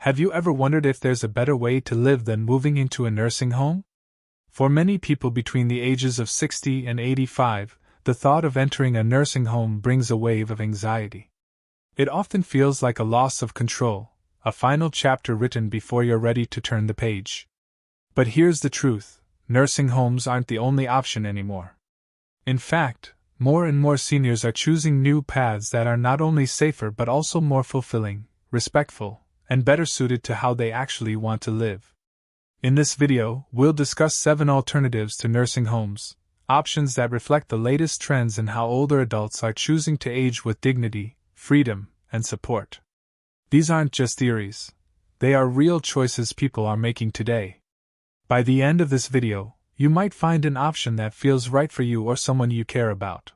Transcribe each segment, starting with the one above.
Have you ever wondered if there's a better way to live than moving into a nursing home? For many people between the ages of 60 and 85, the thought of entering a nursing home brings a wave of anxiety. It often feels like a loss of control, a final chapter written before you're ready to turn the page. But here's the truth: nursing homes aren't the only option anymore. In fact, more and more seniors are choosing new paths that are not only safer but also more fulfilling, respectful, and better suited to how they actually want to live. In this video, we'll discuss 7 alternatives to nursing homes, options that reflect the latest trends in how older adults are choosing to age with dignity, freedom, and support. These aren't just theories. They are real choices people are making today. By the end of this video, you might find an option that feels right for you or someone you care about.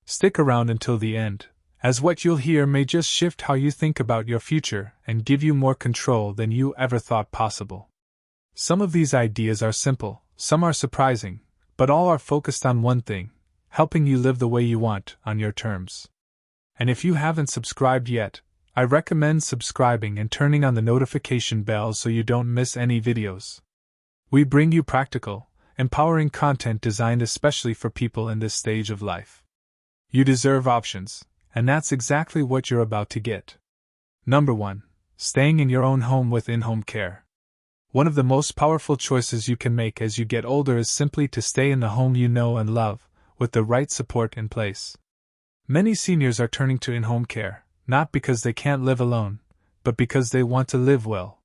Stick around until the end, as what you'll hear may just shift how you think about your future and give you more control than you ever thought possible. Some of these ideas are simple, some are surprising, but all are focused on one thing: helping you live the way you want, on your terms. And if you haven't subscribed yet, I recommend subscribing and turning on the notification bell so you don't miss any videos. We bring you practical, empowering content designed especially for people in this stage of life. You deserve options, and that's exactly what you're about to get. Number 1. Staying in your own home with in-home care. One of the most powerful choices you can make as you get older is simply to stay in the home you know and love, with the right support in place. Many seniors are turning to in-home care, not because they can't live alone, but because they want to live well.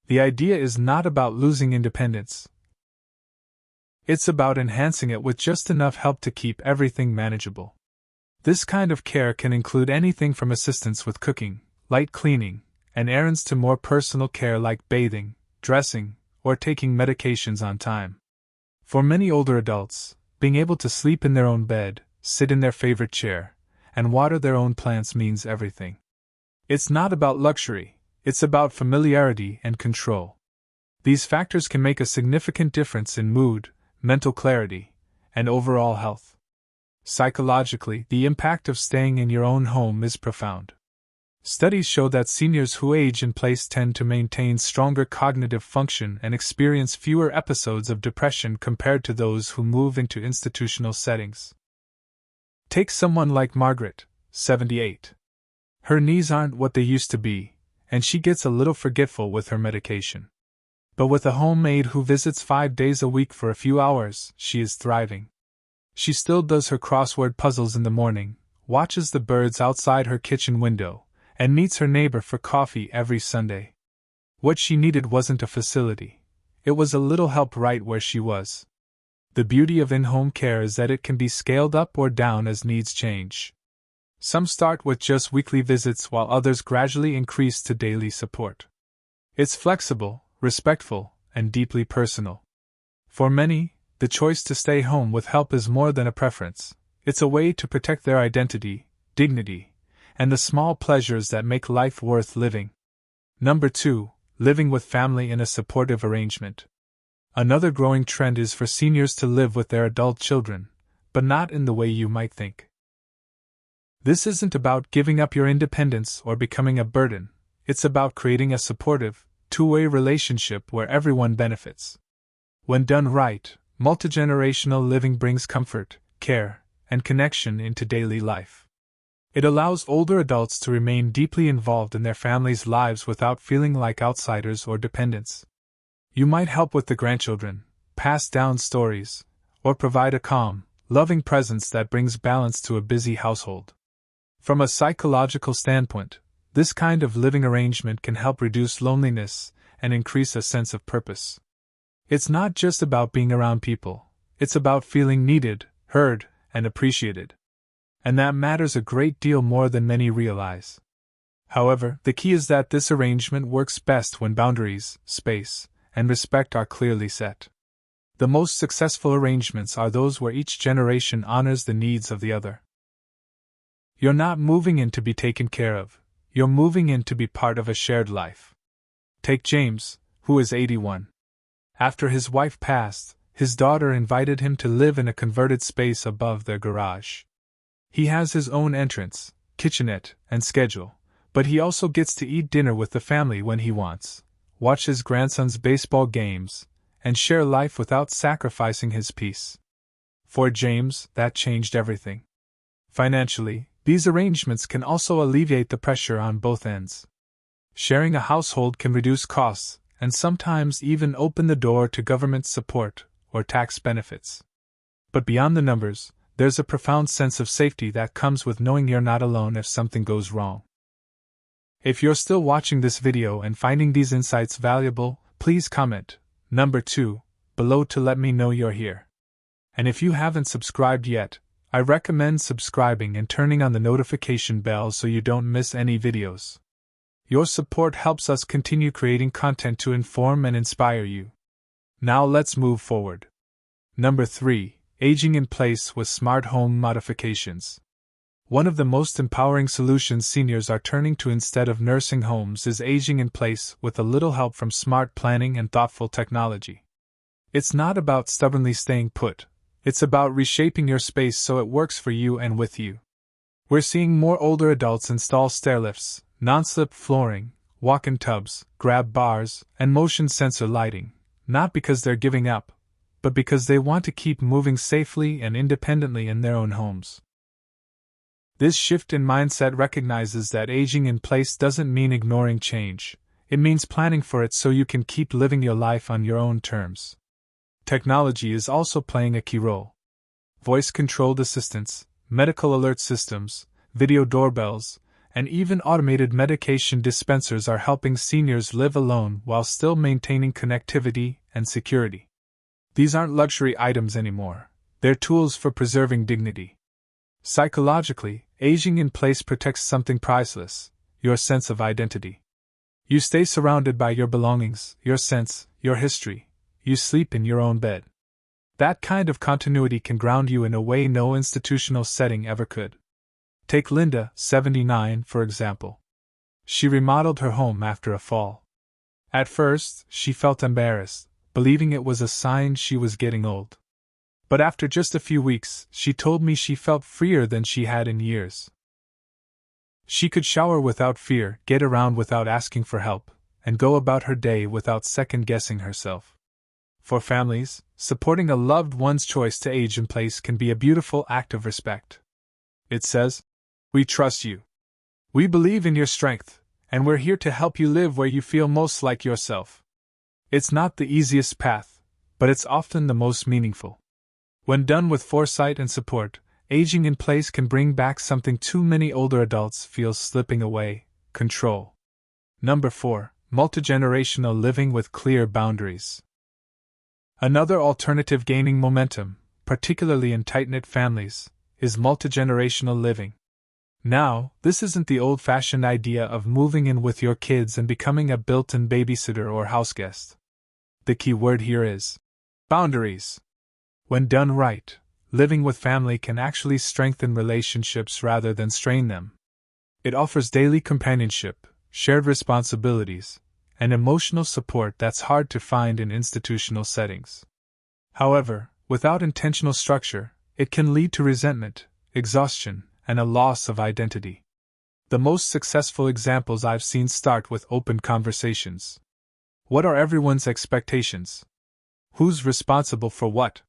The idea is not about losing independence. It's about enhancing it with just enough help to keep everything manageable. This kind of care can include anything from assistance with cooking, light cleaning, and errands to more personal care like bathing, dressing, or taking medications on time. For many older adults, being able to sleep in their own bed, sit in their favorite chair, and water their own plants means everything. It's not about luxury, it's about familiarity and control. These factors can make a significant difference in mood, mental clarity, and overall health. Psychologically, the impact of staying in your own home is profound. Studies show that seniors who age in place tend to maintain stronger cognitive function and experience fewer episodes of depression compared to those who move into institutional settings. Take someone like Margaret, 78. Her knees aren't what they used to be, and she gets a little forgetful with her medication. But with a home aide who visits 5 days a week for a few hours, she is thriving. She still does her crossword puzzles in the morning, watches the birds outside her kitchen window, and meets her neighbor for coffee every Sunday. What she needed wasn't a facility. It was a little help right where she was. The beauty of in-home care is that it can be scaled up or down as needs change. Some start with just weekly visits while others gradually increase to daily support. It's flexible, respectful, and deeply personal. For many, the choice to stay home with help is more than a preference. It's a way to protect their identity, dignity, and the small pleasures that make life worth living. Number 2. Living with family in a supportive arrangement. Another growing trend is for seniors to live with their adult children, but not in the way you might think. This isn't about giving up your independence or becoming a burden. It's about creating a supportive, two-way relationship where everyone benefits. When done right, multigenerational living brings comfort, care, and connection into daily life. It allows older adults to remain deeply involved in their families' lives without feeling like outsiders or dependents. You might help with the grandchildren, pass down stories, or provide a calm, loving presence that brings balance to a busy household. From a psychological standpoint, this kind of living arrangement can help reduce loneliness and increase a sense of purpose. It's not just about being around people, it's about feeling needed, heard, and appreciated. And that matters a great deal more than many realize. However, the key is that this arrangement works best when boundaries, space, and respect are clearly set. The most successful arrangements are those where each generation honors the needs of the other. You're not moving in to be taken care of, you're moving in to be part of a shared life. Take James, who is 81. After his wife passed, his daughter invited him to live in a converted space above their garage. He has his own entrance, kitchenette, and schedule, But he also gets to eat dinner with the family when he wants, watch his grandson's baseball games, and share life without sacrificing his peace. For James, that changed everything. Financially, these arrangements can also alleviate the pressure on both ends. Sharing a household can reduce costs, and sometimes even open the door to government support or tax benefits. But beyond the numbers, there's a profound sense of safety that comes with knowing you're not alone if something goes wrong. If you're still watching this video and finding these insights valuable, please comment number 2 below to let me know you're here. And if you haven't subscribed yet, I recommend subscribing and turning on the notification bell so you don't miss any videos. Your support helps us continue creating content to inform and inspire you. Now let's move forward. Number 3. Aging in place with smart home modifications. One of the most empowering solutions seniors are turning to instead of nursing homes is aging in place with a little help from smart planning and thoughtful technology. It's not about stubbornly staying put, it's about reshaping your space so it works for you and with you. We're seeing more older adults install stairlifts, non-slip flooring, walk-in tubs, grab bars, and motion sensor lighting, not because they're giving up, but because they want to keep moving safely and independently in their own homes. This shift in mindset recognizes that aging in place doesn't mean ignoring change, it means planning for it so you can keep living your life on your own terms. Technology is also playing a key role. Voice-controlled assistants, medical alert systems, video doorbells, and even automated medication dispensers are helping seniors live alone while still maintaining connectivity and security. These aren't luxury items anymore, they're tools for preserving dignity. Psychologically, aging in place protects something priceless, your sense of identity. You stay surrounded by your belongings, your sense, your history. You sleep in your own bed. That kind of continuity can ground you in a way no institutional setting ever could. Take Linda, 79, for example. She remodeled her home after a fall. At first, she felt embarrassed, believing it was a sign she was getting old. But after just a few weeks, she told me she felt freer than she had in years. She could shower without fear, get around without asking for help, and go about her day without second-guessing herself. For families, supporting a loved one's choice to age in place can be a beautiful act of respect. It says, "We trust you. We believe in your strength, and we're here to help you live where you feel most like yourself." It's not the easiest path, but it's often the most meaningful. When done with foresight and support, aging in place can bring back something too many older adults feel slipping away: control. Number 4. Multigenerational living with clear boundaries. Another alternative gaining momentum, particularly in tight-knit families, is multigenerational living. Now, this isn't the old-fashioned idea of moving in with your kids and becoming a built-in babysitter or houseguest. The key word here is boundaries. When done right, living with family can actually strengthen relationships rather than strain them. It offers daily companionship, shared responsibilities, and emotional support that's hard to find in institutional settings. However, without intentional structure, it can lead to resentment, exhaustion, and a loss of identity. The most successful examples I've seen start with open conversations. What are everyone's expectations? Who's responsible for what?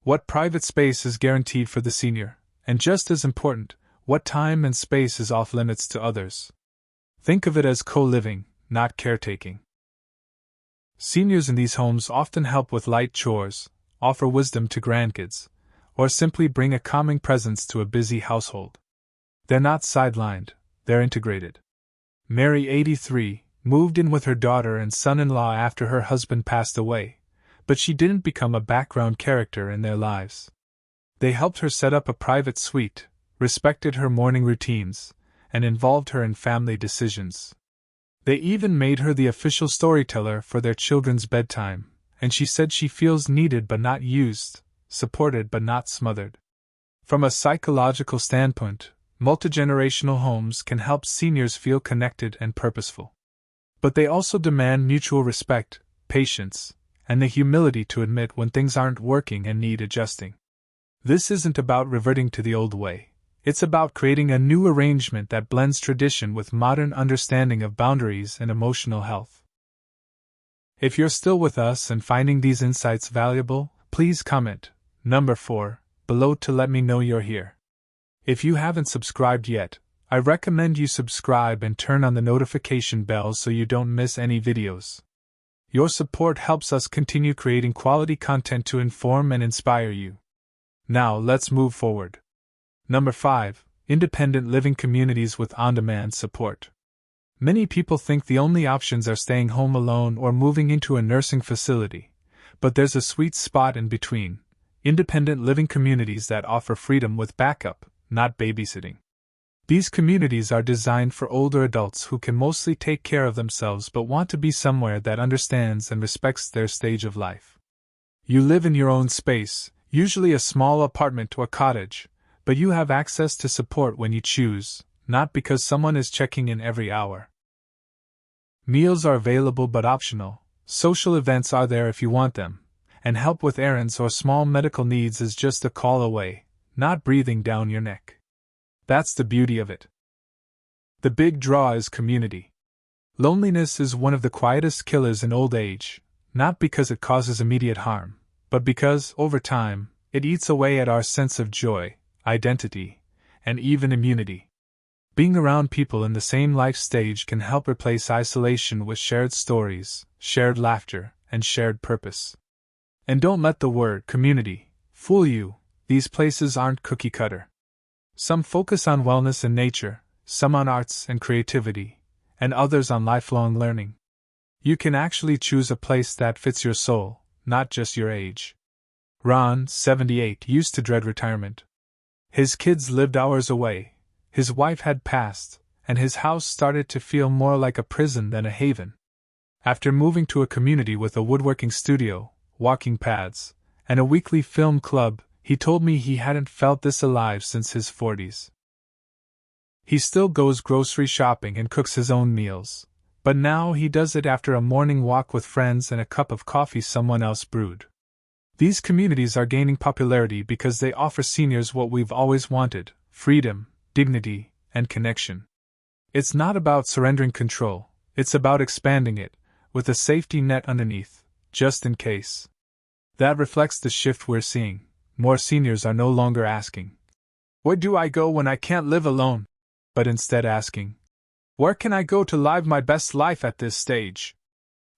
What private space is guaranteed for the senior? And just as important, what time and space is off limits to others? Think of it as co-living, not caretaking. Seniors in these homes often help with light chores, offer wisdom to grandkids, or simply bring a calming presence to a busy household. They're not sidelined, they're integrated. Mary, 83, moved in with her daughter and son-in-law after her husband passed away, but she didn't become a background character in their lives. They helped her set up a private suite, respected her morning routines, and involved her in family decisions. They even made her the official storyteller for their children's bedtime, and she said she feels needed but not used, supported but not smothered. From a psychological standpoint, multigenerational homes can help seniors feel connected and purposeful. But they also demand mutual respect, patience, and the humility to admit when things aren't working and need adjusting. This isn't about reverting to the old way, It's about creating a new arrangement that blends tradition with modern understanding of boundaries and emotional health. If you're still with us and finding these insights valuable, please comment number 4 below to let me know you're here. If you haven't subscribed yet, I recommend you subscribe and turn on the notification bell so you don't miss any videos. Your support helps us continue creating quality content to inform and inspire you. Now let's move forward. Number 5. Independent living communities with on-demand support. Many people think the only options are staying home alone or moving into a nursing facility, but there's a sweet spot in between: independent living communities that offer freedom with backup, not babysitting. These communities are designed for older adults who can mostly take care of themselves but want to be somewhere that understands and respects their stage of life. You live in your own space, usually a small apartment or cottage, but you have access to support when you choose, not because someone is checking in every hour. Meals are available but optional, social events are there if you want them, and help with errands or small medical needs is just a call away, not breathing down your neck. That's the beauty of it. The big draw is community. Loneliness is one of the quietest killers in old age, not because it causes immediate harm, but because, over time, it eats away at our sense of joy, identity, and even immunity. Being around people in the same life stage can help replace isolation with shared stories, shared laughter, and shared purpose. And don't let the word community fool you, these places aren't cookie cutter. Some focus on wellness and nature, some on arts and creativity, and others on lifelong learning. You can actually choose a place that fits your soul, not just your age. Ron, 78, used to dread retirement. His kids lived hours away, his wife had passed, and his house started to feel more like a prison than a haven. After moving to a community with a woodworking studio, walking paths, and a weekly film club, he told me he hadn't felt this alive since his 40s. He still goes grocery shopping and cooks his own meals, but now he does it after a morning walk with friends and a cup of coffee someone else brewed. These communities are gaining popularity because they offer seniors what we've always wanted: freedom, dignity, and connection. It's not about surrendering control, it's about expanding it, with a safety net underneath, just in case. That reflects the shift we're seeing. More seniors are no longer asking, "Where do I go when I can't live alone?" but instead asking, "Where can I go to live my best life at this stage?"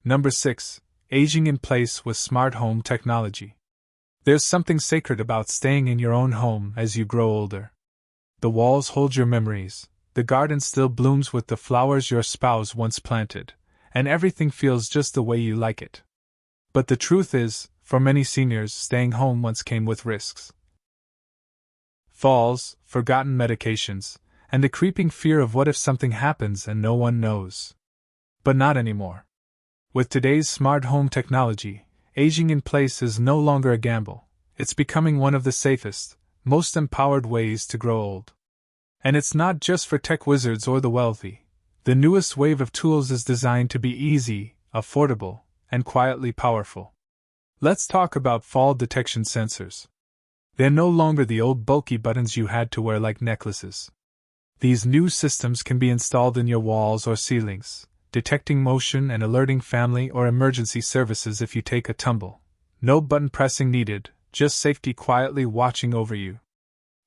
Number 6. Aging in place with smart home technology. There's something sacred about staying in your own home as you grow older. The walls hold your memories, the garden still blooms with the flowers your spouse once planted, and everything feels just the way you like it. But the truth is, for many seniors, staying home once came with risks. Falls, forgotten medications, and the creeping fear of what if something happens and no one knows. But not anymore. With today's smart home technology, aging in place is no longer a gamble. It's becoming one of the safest, most empowered ways to grow old. And it's not just for tech wizards or the wealthy. The newest wave of tools is designed to be easy, affordable, and quietly powerful. Let's talk about fall detection sensors. They're no longer the old bulky buttons you had to wear like necklaces. These new systems can be installed in your walls or ceilings, detecting motion and alerting family or emergency services if you take a tumble. No button pressing needed, just safety quietly watching over you.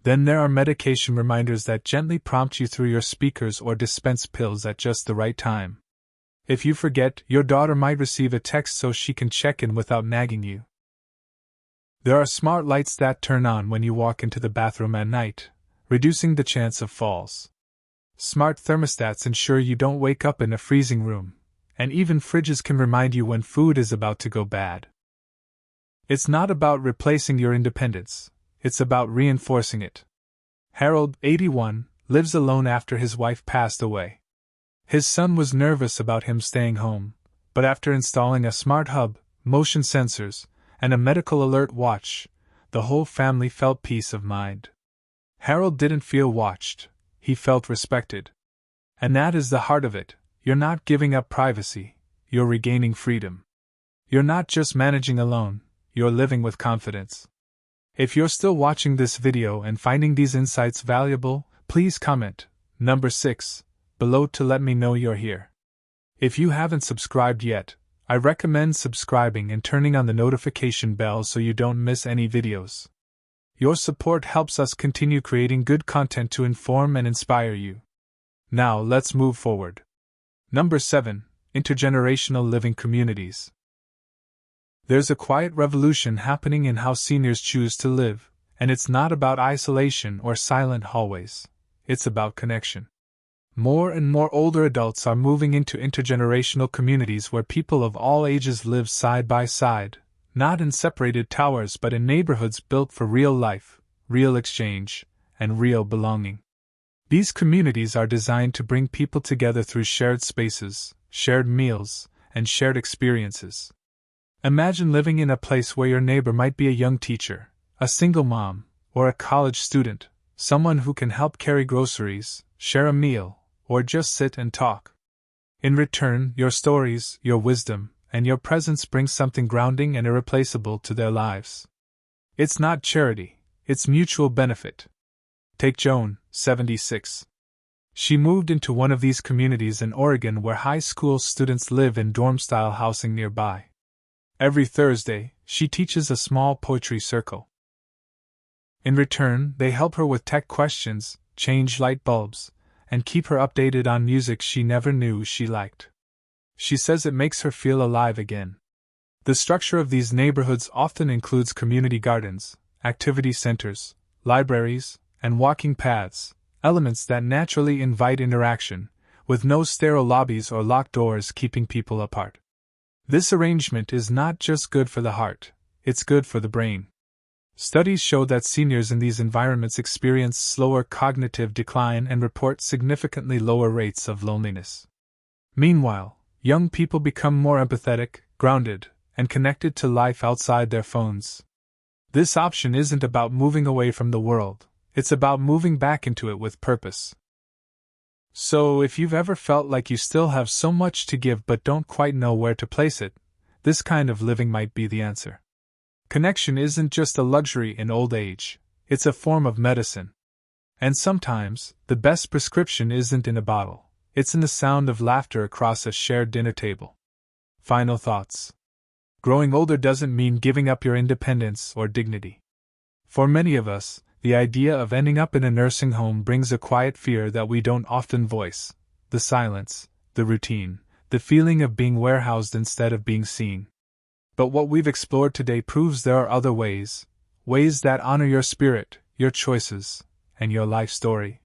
Then there are medication reminders that gently prompt you through your speakers or dispense pills at just the right time. If you forget, your daughter might receive a text so she can check in without nagging you. There are smart lights that turn on when you walk into the bathroom at night, reducing the chance of falls. Smart thermostats ensure you don't wake up in a freezing room, and even fridges can remind you when food is about to go bad. It's not about replacing your independence, it's about reinforcing it. Harold, 81, lives alone after his wife passed away. His son was nervous about him staying home, but after installing a smart hub, motion sensors, and a medical alert watch, the whole family felt peace of mind. Harold didn't feel watched, he felt respected. And that is the heart of it. You're not giving up privacy, you're regaining freedom. You're not just managing alone, you're living with confidence. If you're still watching this video and finding these insights valuable, please comment number 6 below to let me know you're here. If you haven't subscribed yet, I recommend subscribing and turning on the notification bell so you don't miss any videos. Your support helps us continue creating good content to inform and inspire you. Now let's move forward. Number 7. Intergenerational living communities. There's a quiet revolution happening in how seniors choose to live, and it's not about isolation or silent hallways. It's about connection. More and more older adults are moving into intergenerational communities where people of all ages live side by side, not in separated towers but in neighborhoods built for real life, real exchange, and real belonging. These communities are designed to bring people together through shared spaces, shared meals, and shared experiences. Imagine living in a place where your neighbor might be a young teacher, a single mom, or a college student, someone who can help carry groceries, share a meal, or just sit and talk. In return, your stories, your wisdom, and your presence bring something grounding and irreplaceable to their lives. It's not charity, it's mutual benefit. Take Joan, 76. She moved into one of these communities in Oregon where high school students live in dorm-style housing nearby. Every Thursday, she teaches a small poetry circle. In return, they help her with tech questions, change light bulbs, and keep her updated on music she never knew she liked. She says it makes her feel alive again. The structure of these neighborhoods often includes community gardens, activity centers, libraries, and walking paths, elements that naturally invite interaction, with no sterile lobbies or locked doors keeping people apart. This arrangement is not just good for the heart, it's good for the brain. Studies show that seniors in these environments experience slower cognitive decline and report significantly lower rates of loneliness. Meanwhile, young people become more empathetic, grounded, and connected to life outside their phones. This option isn't about moving away from the world, it's about moving back into it with purpose. So, if you've ever felt like you still have so much to give but don't quite know where to place it, this kind of living might be the answer. Connection isn't just a luxury in old age, it's a form of medicine. And sometimes, the best prescription isn't in a bottle, it's in the sound of laughter across a shared dinner table. Final thoughts. Growing older doesn't mean giving up your independence or dignity. For many of us, the idea of ending up in a nursing home brings a quiet fear that we don't often voice: the silence, the routine, the feeling of being warehoused instead of being seen. But what we've explored today proves there are other ways that honor your spirit, your choices, and your life story.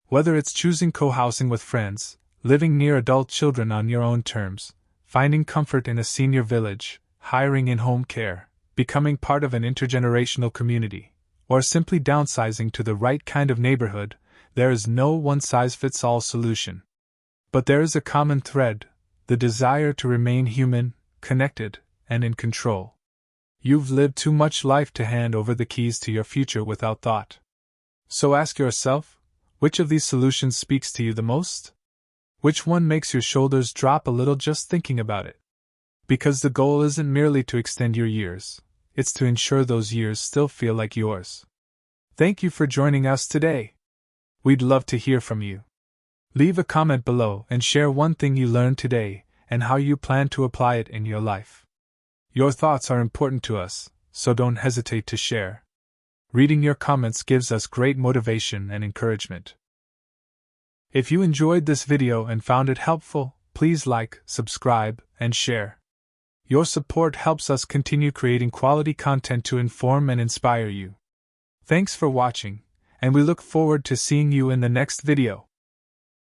Whether it's choosing co-housing with friends, living near adult children on your own terms, finding comfort in a senior village, hiring in-home care, becoming part of an intergenerational community, or simply downsizing to the right kind of neighborhood, there is no one-size-fits-all solution. But there is a common thread: the desire to remain human, connected, and in control. You've lived too much life to hand over the keys to your future without thought. So ask yourself, which of these solutions speaks to you the most? Which one makes your shoulders drop a little just thinking about it? Because the goal isn't merely to extend your years, it's to ensure those years still feel like yours. Thank you for joining us today. We'd love to hear from you. Leave a comment below and share one thing you learned today and how you plan to apply it in your life. Your thoughts are important to us, so don't hesitate to share. Reading your comments gives us great motivation and encouragement. If you enjoyed this video and found it helpful, please like, subscribe, and share. Your support helps us continue creating quality content to inform and inspire you. Thanks for watching, and we look forward to seeing you in the next video.